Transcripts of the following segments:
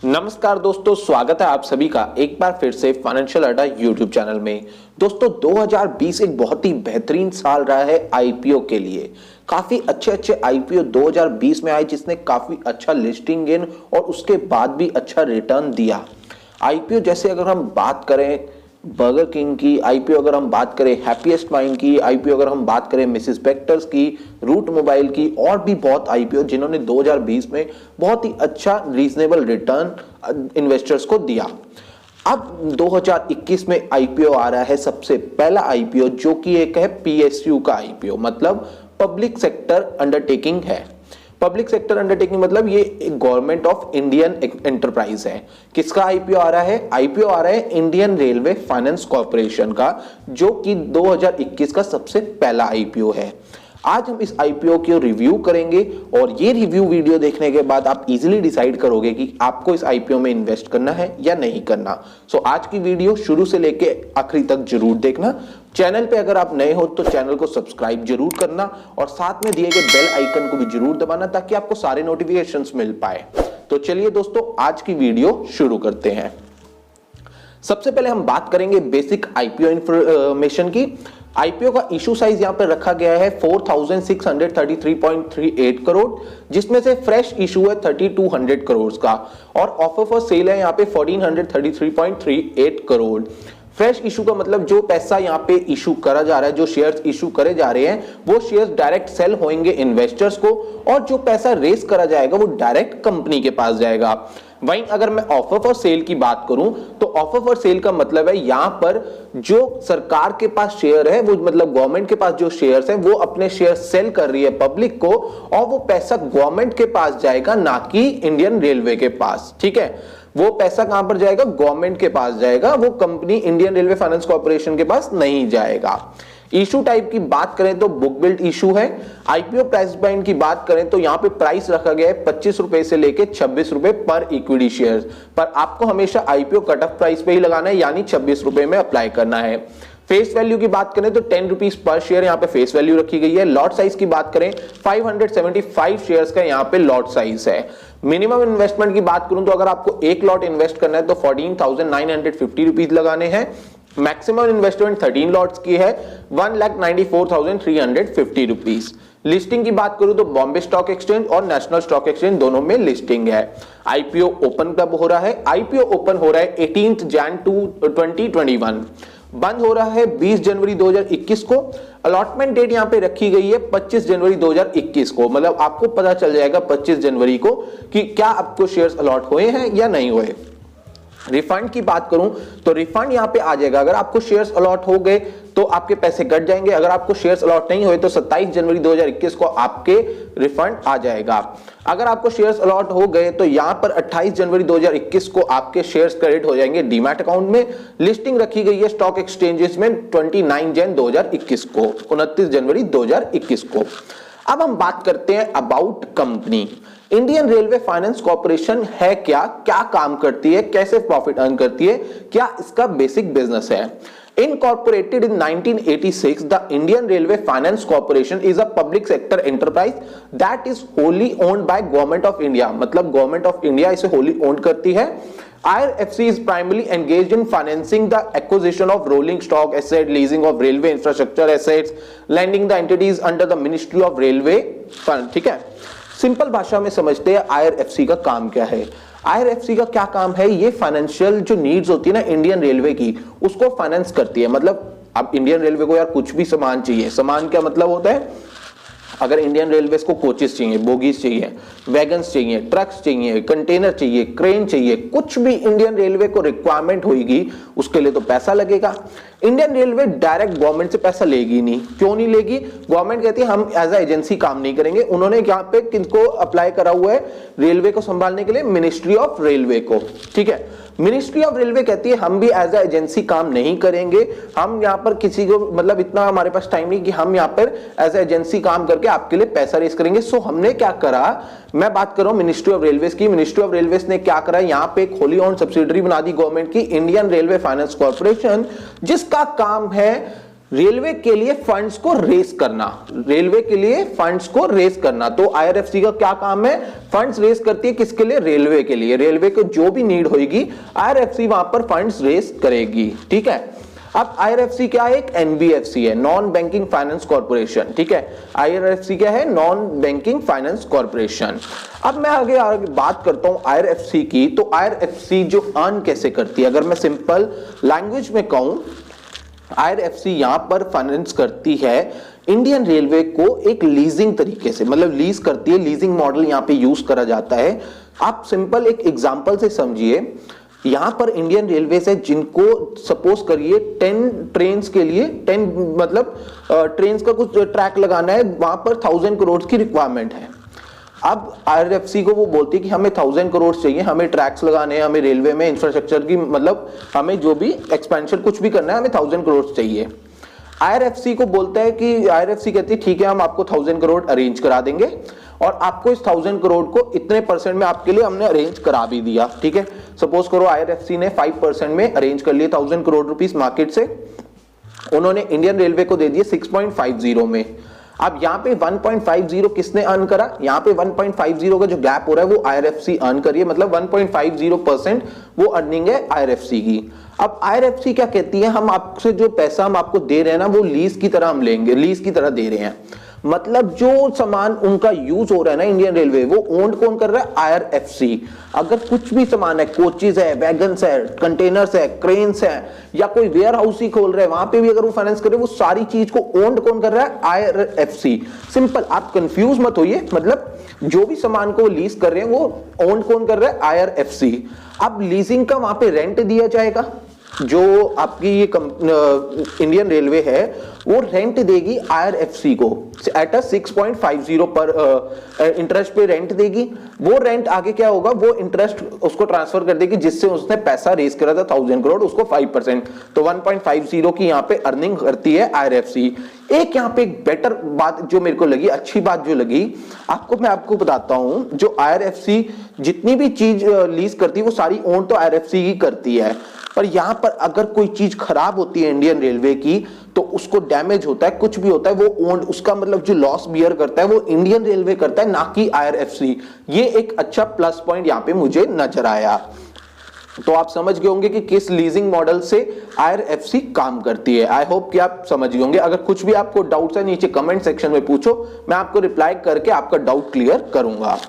नमस्कार दोस्तों, स्वागत है आप सभी का एक बार फिर से फाइनेंशियल अड्डा यूट्यूब चैनल में। दोस्तों 2020 एक बहुत ही बेहतरीन साल रहा है आईपीओ के लिए। काफी अच्छे आईपीओ 2020 में आए जिसने काफी अच्छा लिस्टिंग गेन और उसके बाद भी अच्छा रिटर्न दिया। आईपीओ जैसे अगर हम बात करें बर्गर किंग की आईपीओ, अगर हम बात करें हैप्पीएस्ट माइंड की आईपीओ, अगर हम बात करें मिसेस बेक्टर्स की, रूट मोबाइल की और भी बहुत आईपीओ जिन्होंने 2020 में बहुत ही अच्छा रीजनेबल रिटर्न इन्वेस्टर्स को दिया। अब 2021 में आईपीओ आ रहा है, सबसे पहला आईपीओ जो कि एक है पीएसयू का आईपीओ, मतलब पब्लिक सेक्टर अंडरटेकिंग है। पब्लिक सेक्टर अंडरटेकिंग मतलब ये गवर्नमेंट ऑफ इंडियन एंटरप्राइज है। किसका आईपीओ आ रहा है? आईपीओ आ रहा है इंडियन रेलवे फाइनेंस कॉर्पोरेशन का, जो कि 2021 का सबसे पहला आईपीओ है। आज हम इस आईपीओ की रिव्यू करेंगे और ये रिव्यू वीडियो देखने के बाद आप इजीली डिसाइड करोगे कि आपको इस आईपीओ में इन्वेस्ट करना है या नहीं करना। सो आज की वीडियो शुरू से लेके आखिरी तक जरूर देखना। चैनल पे अगर आप नए हो तो चैनल को सब्सक्राइब जरूर करना और साथ में दिए गए बेल आइकन को भी जरूर दबाना ताकि आपको सारे नोटिफिकेशंस मिल पाए। तो चलिए दोस्तों आज की वीडियो शुरू करते हैं। सबसे पहले हम बात करेंगे बेसिक आईपीओ इंफॉर्मेशन की। आईपीओ का इशू साइज यहां पर रखा गया है 4633.38 करोड़, जिसमें से फ्रेश इशू है 3200 करोड़ का और ऑफर फॉर सेल है यहां पे 1433.38 करोड़। फ्रेश इशू का मतलब जो पैसा यहां पे इशू करा जा रहा है, जो शेयर्स इशू करे जा रहे हैं वो शेयर्स डायरेक्ट सेल होंगे इन्वेस्टर्स को और जो पैसा रेस करा जाएगा वो डायरेक्ट कंपनी के पास जाएगा। वहीं अगर मैं ऑफर फॉर सेल की बात करूं तो ऑफर फॉर सेल का मतलब है यहां पर जो सरकार के पास शेयर है, वो मतलब गवर्नमेंट के पास जो शेयर्स हैं वो अपने शेयर सेल कर रही है पब्लिक को और वो पैसा गवर्नमेंट के पास जाएगा, ना कि इंडियन रेलवे के पास। ठीक है, वो पैसा कहां पर जाएगा? गवर्नमेंट के पास जाएगा, वो company Indian railway finance corporation के पास नहीं जाएगा। इशू टाइप की बात करें तो बुक बिल्ड इशू है। आईपीओ प्राइस बैंड की बात करें तो यहां पे प्राइस रखा गया है 25 रुपए से लेके 26 रुपए पर इक्विटी शेयर, पर आपको हमेशा आईपीओ कट ऑफ प्राइस पे ही लगाना है, यानी 26 रुपए में अप्लाई करना है। फेस वैल्यू की बात करें तो 10 रुपीज पर शेयर यहां पे फेस वैल्यू रखी गई है। लॉट साइज की बात करें 575 शेयर्स का यहां पे लॉट साइज है। मिनिमम इन्वेस्टमेंट की बात करूं तो अगर आपको एक लॉट इन्वेस्ट करना है तो 14,950 रुपीज लगाने हैं। मैक्सिमम इन्वेस्टमेंट 13 लॉट्स की है 1,94,350 रुपीज। लिस्टिंग की बात करूं तो बॉम्बे स्टॉक एक्सचेंज और नेशनल स्टॉक एक्सचेंज दोनों में लिस्टिंग है। आईपीओ ओपन कब हो रहा है? आईपीओ ओपन हो रहा है 18 जैन 2021, बंद हो रहा है 20 जनवरी 2021 को। अलॉटमेंट डेट यहां पे रखी गई है 25 जनवरी 2021 को, मतलब आपको पता चल जाएगा 25 जनवरी को कि क्या आपको शेयर्स अलॉट हुए हैं या नहीं हुए। रिफंड की बात करूं तो रिफंड यहां पे आ जाएगा, अगर आपको शेयर्स अलॉट हो गए तो आपके पैसे कट जाएंगे, अगर आपको शेयर्स अलॉट नहीं हुए तो 27 जनवरी 2021 को आपके रिफंड आ जाएगा। अगर आपको शेयर्स अलॉट हो गए तो यहां पर 28 जनवरी 2021 को आपके शेयर्स क्रेडिट हो जाएंगे डीमैट अकाउंट में। लिस्टिंग रखी गई है स्टॉक एक्सचेंजेस में 29 जैन 2021 को, 29 जनवरी 2021 को। अब हम बात करते हैं about company. Indian railway finance corporation है क्या, क्या काम करती है, कैसे प्रॉफिट अर्न करती है, क्या इसका बेसिक बिजनेस है। Incorporated in 1986, the Indian Railway Finance Corporation is a public sector enterprise that is wholly owned by Government of India, मतलब Government of India इसे wholly owned करती है। IRFC is primarily engaged in financing the acquisition of rolling stock asset, leasing of railway infrastructure assets, lending the entities under the Ministry of Railway Fund। ठीक है, simple भाषा में समझते हैं IRFC का काम क्या है। आईआरएफसी का क्या काम है? ये फाइनेंशियल जो नीड्स होती है ना इंडियन रेलवे की, उसको फाइनेंस करती है। मतलब अब इंडियन रेलवे को यार कुछ भी सामान चाहिए, सामान क्या मतलब होता है? अगर इंडियन रेलवेज को कोचेस चाहिए, बोगीज चाहिए, वैगन्स चाहिए, ट्रक्स चाहिए, कंटेनर चाहिए, क्रेन चाहिए, कुछ भी इंडियन रेलवे को रिक्वायरमेंट होगी उसके लिए तो पैसा लगेगा। इंडियन रेलवे डायरेक्ट गवर्नमेंट से पैसा लेगी नहीं। क्यों नहीं लेगी? गवर्नमेंट कहती है हम एज ए एजेंसी काम नहीं करेंगे। उन्होंने यहाँ पे किसको अप्लाई करा हुआ है? रेलवे को संभालने के लिए मिनिस्ट्री ऑफ रेलवे को। ठीक है, मिनिस्ट्री ऑफ रेलवे कहती है हम भी एज ए एजेंसी काम नहीं करेंगे, हम यहाँ पर किसी को मतलब इतना हमारे पास टाइम नहीं कि हम यहाँ पर एज ए एजेंसी काम करके आपके लिए पैसा रेस करेंगे। सो हमने क्या करा, मैं बात कर रहा हूं मिनिस्ट्री ऑफ रेलवेज की। मिनिस्ट्री ऑफ रेलवेज ने क्या करा, यहाँ पे एक होली ओन्ड सब्सिडरी बना दी गवर्नमेंट की, इंडियन रेलवे फाइनेंस कॉर्पोरेशन, जिसका काम है रेलवे के लिए फंड्स को रेस करना, रेलवे के लिए फंड्स को रेस करना। तो आईआरएफसी का क्या काम है, फंड्स रेस करती है किसके लिए, रेलवे के लिए। रेलवे को जो भी नीड होगी आईआरएफसी वहां पर फंड्स रेस करेगी, ठीक है। अब आईआरएफसी क्या है, एक एनबीएफसी है, नॉन बैंकिंग फाइनेंस कॉर्पोरेशन, ठीक है। आईआरएफसी क्या है, नॉन बैंकिंग फाइनेंस कॉर्पोरेशन। अब मैं आगे बात करता हूं आईआरएफसी की। तो आईआरएफसी जो अर्न कैसे करती है, अगर मैं सिंपल लैंग्वेज में कहूं, आईआरएफसी यहां पर फाइनेंस करती है इंडियन रेलवे को एक लीजिंग तरीके से, मतलब लीज करती है, लीजिंग मॉडल यहां पे यूज करा जाता है। आप सिंपल एक एग्जांपल से समझिए, यहां पर इंडियन रेलवे से जिनको सपोज करिए 10 ट्रेन्स के लिए 10 मतलब ट्रेन्स का कुछ ट्रैक लगाना है, वहां पर 1000 करोड़ की रिक्वायरमेंट है। अब आईआरएफसी को वो बोलती है कि हमें 1000 करोड़ चाहिए, हमें ट्रैक्स लगाने हैं, हमें रेलवे में इंफ्रास्ट्रक्चर की, मतलब हमें जो भी एक्सपेंशन कुछ भी करना है, हमें 1000 करोड़ चाहिए। आईआरएफसी को बोलता है कि आईआरएफसी कहती है ठीक है, हम आपको 1000 करोड़ अरेंज करा देंगे और आपको इस 1000 करोड़ को इतने परसेंट में आपके लिए हमने अरेंज करा भी दिया, ठीक है। सपोज करो आईआरएफसी ने 5% में अरेंज कर लिए 1000 करोड़ रुपीस मार्केट से, उन्होंने इंडियन रेलवे को दे दिए 6.50 में। अब यहाँ पे 1.50 किसने अर्न करा, यहाँ पे 1.50 का जो गैप हो रहा है वो आईआरएफसी अर्न करिए, मतलब 1.50% वो अर्निंग है आईआरएफसी की। अब आईआरएफसी क्या कहती है, हम आपसे जो पैसा हम आपको दे रहे हैं ना, वो लीज की तरह हम लेंगे, लीज की तरह दे रहे हैं। मतलब जो सामान उनका यूज हो रहा है ना इंडियन रेलवे, वो ओन्ड कौन कर रहा है, आईआरएफसी। अगर कुछ भी सामान है, कोचेज है, वैगन्स है, कंटेनर्स है, क्रेन्स है, या कोई वेयर हाउस ही खोल रहे हैं, वहां पे भी अगर वो फाइनेंस करे, वो सारी चीज को ओन्ड कौन कर रहा है, आईआरएफसी। सिंपल, आप कंफ्यूज मत होइए, मतलब जो भी सामान को लीज कर रहे हैं वो ओन्ड कौन कर रहा है, आईआरएफसी। अब लीजिंग का वहां पे रेंट दिया जाएगा, जो आपकी ये इंडियन रेलवे है वो रेंट देगी आईआरएफसी को एट 6.50 पर इंटरेस्ट पे रेंट देगी। वो रेंट आगे क्या होगा, वो इंटरेस्ट उसको ट्रांसफर कर देगी जिससे उसने पैसा रेज करा था 1000 करोड़, उसको 5%, तो 1.50 की यहाँ पे अर्निंग करती है आईआरएफसी। एक यहाँ पे एक बेटर बात जो मेरे को लगी, अच्छी बात जो लगी आपको, मैं आपको बताता हूं, जो आईआरएफसी जितनी भी चीज लीज करती है वो सारी ओन तो आईआरएफसी ही करती है, पर यहां पर अगर कोई चीज खराब होती है इंडियन रेलवे की, तो उसको डैमेज होता है, कुछ भी होता है, वो ओन, उसका मतलब जो लॉस बियर करता है वो इंडियन रेलवे करता है, ना कि आईआरएफसी। ये एक अच्छा प्लस पॉइंट यहां पे मुझे नजर आया। तो आप समझ गए होंगे कि किस लीजिंग मॉडल से आईआरएफसी काम करती है। आई होप कि आप समझ गए होंगे। अगर कुछ भी आपको डाउट्स है नीचे कमेंट सेक्शन में पूछो, मैं आपको रिप्लाई करके आपका डाउट क्लियर करूंगा।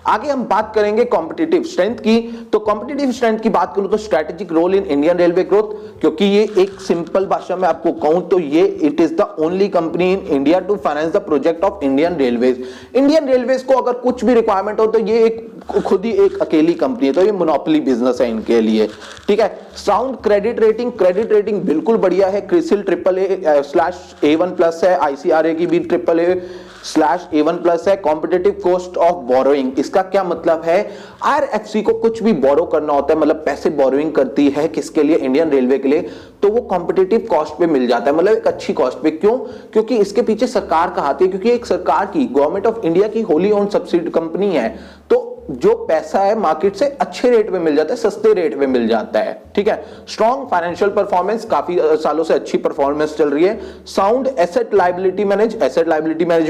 आगे हम बात करेंगे कॉम्पिटिटिव स्ट्रेंथ की। तो कॉम्पिटिटिव स्ट्रेंथ की बात करूं तो strategic role in Indian railway growth, क्योंकि ये एक सिंपल भाषा में आपको कहूं तो ये it is the only company in India to finance the project of Indian railways. Indian railways को अगर कुछ भी रिक्वायरमेंट हो तो ये एक खुद ही एक अकेली कंपनी है, तो ये मोनोपोली बिजनेस है इनके लिए, ठीक है। Sound credit rating, credit rating बिल्कुल बढ़िया है, क्रिसिल AAA/A1+ है, आईसीआरए की भी AAA/A1+ है। कॉम्पिटिटिव कॉस्ट ऑफ बोरोइंग, इसका क्या मतलब है, आईआरएफसी को कुछ भी बोरो करना होता है, मतलब पैसे बोरोइंग करती है किसके लिए, इंडियन रेलवे के लिए, तो वो कॉम्पिटिटिव कॉस्ट पे मिल जाता है, मतलब एक अच्छी कॉस्ट पे। क्यों, क्योंकि इसके पीछे सरकार का हाथ है, क्योंकि एक सरकार की, गवर्नमेंट ऑफ इंडिया की होली ओन सब्सिडी कंपनी है, तो जो पैसा है मार्केट से अच्छे रेट में मिल जाता है, सस्ते रेट में मिल जाता है, ठीक है। स्ट्रॉन्ग फाइनेंशियल परफॉर्मेंस, काफी सालों से अच्छी परफॉर्मेंस चल रही है। साउंड एसेट लायबिलिटी मैनेज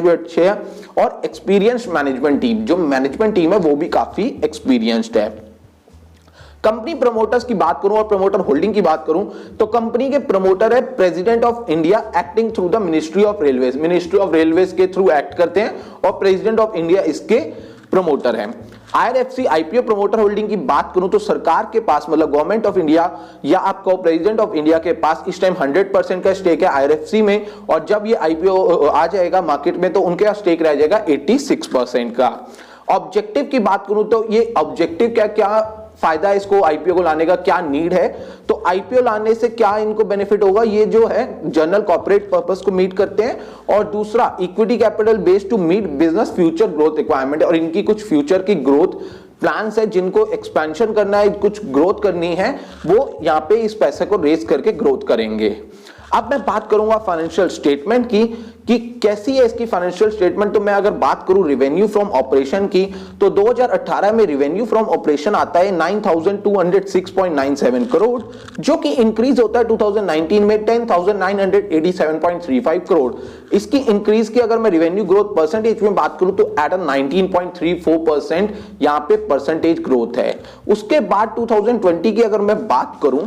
भी अच्छे है, और एक्सपीरियंस मैनेजमेंट टीम, जो मैनेजमेंट टीम है वो भी काफी एक्सपीरियंस्ड है। कंपनी प्रमोटर्स की बात करूं और प्रमोटर होल्डिंग की बात करूं तो कंपनी के प्रमोटर है president of India acting through the ministry of railways, ministry of railways के थ्रू एक्ट करते हैं, और प्रेसिडेंट ऑफ इंडिया इसके प्रमोटर है। आईआरएफसी आईपीओ प्रमोटर होल्डिंग की बात करूं तो सरकार के पास, मतलब गवर्नमेंट ऑफ इंडिया या आपको प्रेसिडेंट ऑफ इंडिया के पास इस टाइम 100% का स्टेक है आईआरएफसी में, और जब ये आईपीओ आ जाएगा मार्केट में तो उनके पास स्टेक रह जाएगा 86% का। ऑब्जेक्टिव की बात करूं तो ये ऑब्जेक्टिव क्या क्या फायदा है इसको आईपीओ को लाने का, क्या नीड है, तो आईपीओ लाने से क्या इनको बेनिफिट होगा, ये जो है जनरल कॉर्पोरेट पर्पस को मीट करते हैं, और दूसरा equity capital based to meet business future growth requirement, और इनकी कुछ फ्यूचर की ग्रोथ प्लान्स है, जिनको एक्सपेंशन करना है, कुछ ग्रोथ करनी है, वो यहाँ पे इस पैसे को रेज करके ग्रोथ करेंगे। अब मैं बात करूंगा फाइनेंशियल स्टेटमेंट की कि कैसी है इसकी फाइनेंशियल स्टेटमेंट। तो मैं अगर बात करूं रेवेन्यू फ्रॉम ऑपरेशन की, तो 2018 में रेवेन्यू फ्रॉम ऑपरेशन आता है 9206.97 करोड़, जो कि इंक्रीज होता है 2019 में 10987.35 करोड़। इसकी इंक्रीज की अगर मैं रेवेन्यू ग्रोथ परसेंटेज में बात करूं तो एट 19.34% यहां पे परसेंटेज ग्रोथ है। उसके बाद 2020 की अगर मैं बात करूं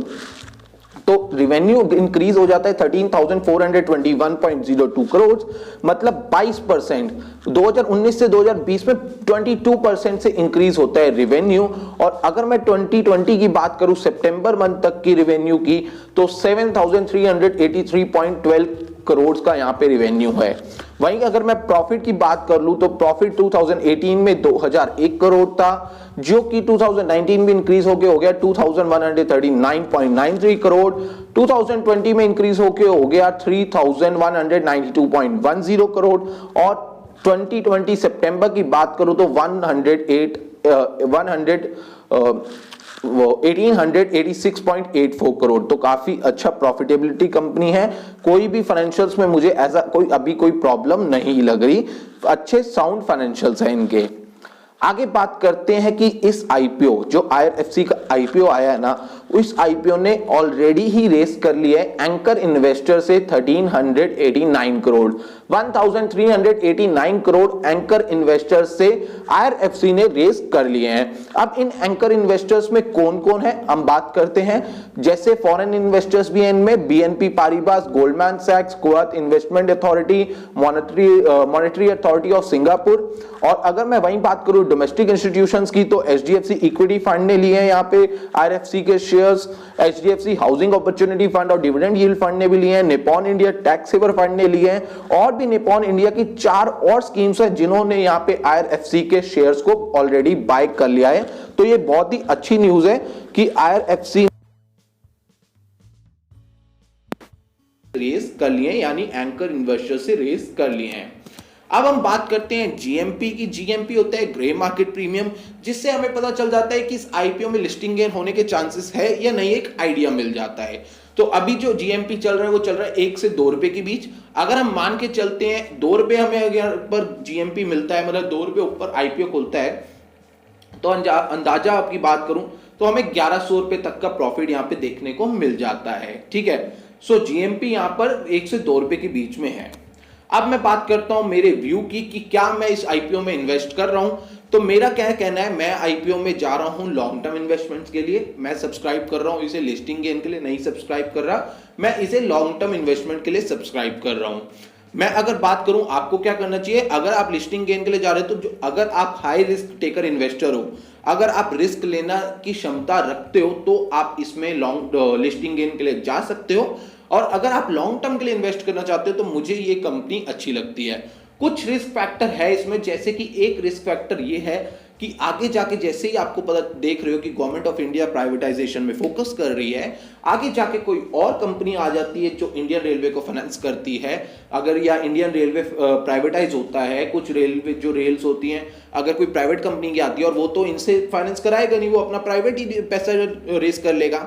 तो रेवेन्यू इंक्रीज हो जाता है 13,421.02 करोड़, मतलब 22%। 2019 से 2020 में 22% से इंक्रीज होता है रेवेन्यू। और अगर मैं 2020 की बात करूं सितंबर मंथ तक की रेवेन्यू की, तो 7,383.12 करोड़ का यहां पे रेवेन्यू है। वहीं अगर मैं प्रॉफिट की बात कर लूं तो प्रॉफिट 2018 में 2001 करोड़ था, जो कि 2019 में इंक्रीज होके हो गया 2139.93 करोड़। 2020 में इंक्रीज होके हो गया 3192.10 करोड़। और 2020 सितंबर की बात करूं तो 1886.84 करोड़। तो काफी अच्छा प्रॉफिटेबिलिटी कंपनी है। कोई भी फाइनेंशियल्स में मुझे ऐसा अभी कोई प्रॉब्लम नहीं लग रही, अच्छे साउंड फाइनेंशियल्स हैं इनके। आगे बात करते हैं कि इस आईपीओ, जो आईआरएफसी का आईपीओ आया है ना, उस आईपीओ ने ऑलरेडी ही रेस कर लिया है एंकर इन्वेस्टर से 1389 करोड़। 1389 करोड़ एंकर इन्वेस्टर से आईआरएफसी ने रेस कर लिए हैं। अब इन एंकर इन्वेस्टर्स में कौन कौन है हम बात करते हैं। जैसे फॉरेन इन्वेस्टर्स भी हैं इनमें, बीएनपी पारिबास, गोल्डमैन सैक्स, Kuwait Investment Authority, Monetary Authority of Singapore. और अगर मैं वहीं बात करूं डोमेस्टिक इंस्टीट्यूशंस की, तो एचडीएफसी इक्विटी फंड ने लिए हैं यहाँ पे आईआरएफसी के shares, HDFC housing opportunity fund और डिविडेंड यील्ड फंड ने भी लिए हैं, Nippon India tax saver fund ने लिए हैं, और भी निप्पॉन इंडिया की 4 और स्कीम्स हैं जिन्होंने यहाँ पे आईआरएफसी के शेयर्स को ऑलरेडी बाय कर लिया है। तो ये बहुत ही अच्छी न्यूज है कि आईआरएफसी रेस कर लिए, यानी एंकर इन्वेस्टर से रेस कर लिए हैं। अब हम बात करते हैं जीएमपी की। जीएमपी होता है ग्रे मार्केट प्रीमियम, जिससे हमें पता चल जाता है कि इस आईपीओ में लिस्टिंग गेन होने के चांसेस है या नहीं, एक आइडिया मिल जाता है। तो अभी जो जीएमपी चल रहा है वो चल रहा है 1 से 2 रुपए के बीच। अगर हम मान के चलते हैं 2 रुपए हमें अगर पर जीएमपी मिलता है, मतलब 2 रुपए ऊपर आईपीओ खुलता है, तो अंदाजा आपकी बात करूं तो हमें 1100 रुपए तक का प्रॉफिट यहां पे देखने को मिल जाता है। ठीक है, सो जीएमपी यहां पर 1 से 2 रुपए के बीच में है। अब मैं बात करता हूं मेरे व्यू की कि क्या मैं इस आईपीओ में इन्वेस्ट कर रहा हूं। तो मेरा क्या कहना है, मैं आईपीओ में जा रहा हूं लॉन्ग टर्म इन्वेस्टमेंट्स के लिए। मैं सब्सक्राइब कर रहा हूं इसे लिस्टिंग गेन के लिए नहीं सब्सक्राइब कर रहा, मैं इसे लॉन्ग टर्म इन्वेस्टमेंट के लिए सब्सक्राइब कर रहा हूं। मैं अगर बात करूं आपको क्या करना चाहिए, अगर आप लिस्टिंग गेन के लिए जा रहे हो तो अगर आप हाई रिस्क टेकर इन्वेस्टर हो, अगर आप रिस्क लेना की क्षमता रखते हो, तो आप इसमें लॉन्ग लिस्टिंग गेन के लिए जा सकते हो। और अगर आप लॉन्ग टर्म के लिए इन्वेस्ट करना चाहते हो तो मुझे ये कंपनी अच्छी लगती है। कुछ रिस्क फैक्टर है इसमें, जैसे कि एक रिस्क फैक्टर ये है कि आगे जाके जैसे ही आपको पता देख रहे हो कि गवर्नमेंट ऑफ इंडिया प्राइवेटाइजेशन में फोकस कर रही है, आगे जाके कोई और कंपनी आ जाती है जो इंडियन रेलवे को फाइनेंस करती है, अगर या इंडियन रेलवे प्राइवेटाइज होता है, कुछ रेलवे जो रेल्स होती हैं, अगर कोई प्राइवेट कंपनी की आती है और वो तो इनसे फाइनेंस कराएगा नहीं, वो अपना प्राइवेट ही पैसा रेस कर लेगा।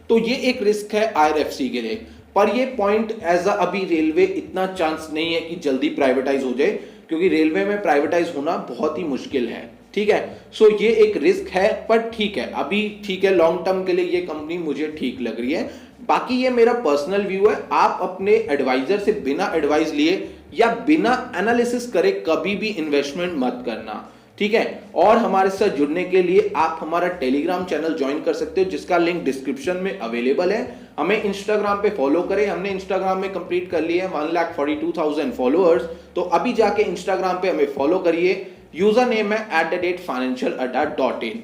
तो ये एक रिस्क है आईआरएफसी के लिए। पर ये पॉइंट एज अभी रेलवे इतना चांस नहीं है कि जल्दी प्राइवेटाइज हो जाए, क्योंकि रेलवे में प्राइवेटाइज होना बहुत ही मुश्किल है। ठीक है, सो ये एक रिस्क है, पर ठीक है, अभी ठीक है, लॉन्ग टर्म के लिए ये कंपनी मुझे ठीक लग रही है। बाकी ये मेरा पर्सनल व्यू है, आप अपने एडवाइजर से बिना एडवाइस लिए या बिना एनालिसिस करे कभी भी इन्वेस्टमेंट मत करना। ठीक है, और हमारे साथ जुड़ने के लिए आप हमारा टेलीग्राम चैनल ज्वाइन कर सकते हो, जिसका लिंक डिस्क्रिप्शन में अवेलेबल है। हमें इंस्टाग्राम पे फॉलो करें, हमने इंस्टाग्राम में कंप्लीट कर लिया है 1,42,000 फॉलोअर्स। तो अभी जाके इंस्टाग्राम पे हमें फॉलो करिए, यूजर नेम है @financialadda.in।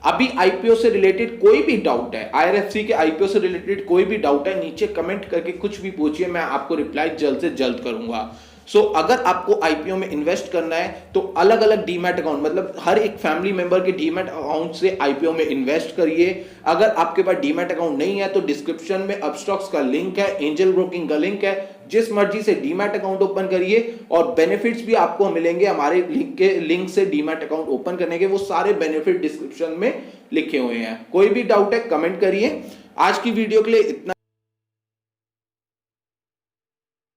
अभी आईपीओ से रिलेटेड कोई भी डाउट है, आईआरएफसी के आईपीओ से रिलेटेड कोई भी डाउट है, नीचे कमेंट करके कुछ भी पूछिए, मैं आपको रिप्लाई जल्द से जल्द करूंगा। अगर आपको आईपीओ में इन्वेस्ट करना है तो अलग अलग डीमैट अकाउंट, मतलब हर एक फैमिली मेंबर के डीमैट अकाउंट से आईपीओ में इन्वेस्ट करिए। अगर आपके पास डीमैट अकाउंट नहीं है तो डिस्क्रिप्शन में अपस्टॉक्स का लिंक है, एंजल ब्रोकिंग का लिंक है, जिस मर्जी से डीमैट अकाउंट ओपन करिए और बेनिफिट्स भी आपको मिलेंगे हमारे लिंक से डीमैट अकाउंट ओपन करने के। वो सारे बेनिफिट डिस्क्रिप्शन में लिखे हुए हैं। कोई भी डाउट है कमेंट करिए। आज की वीडियो के लिए इतना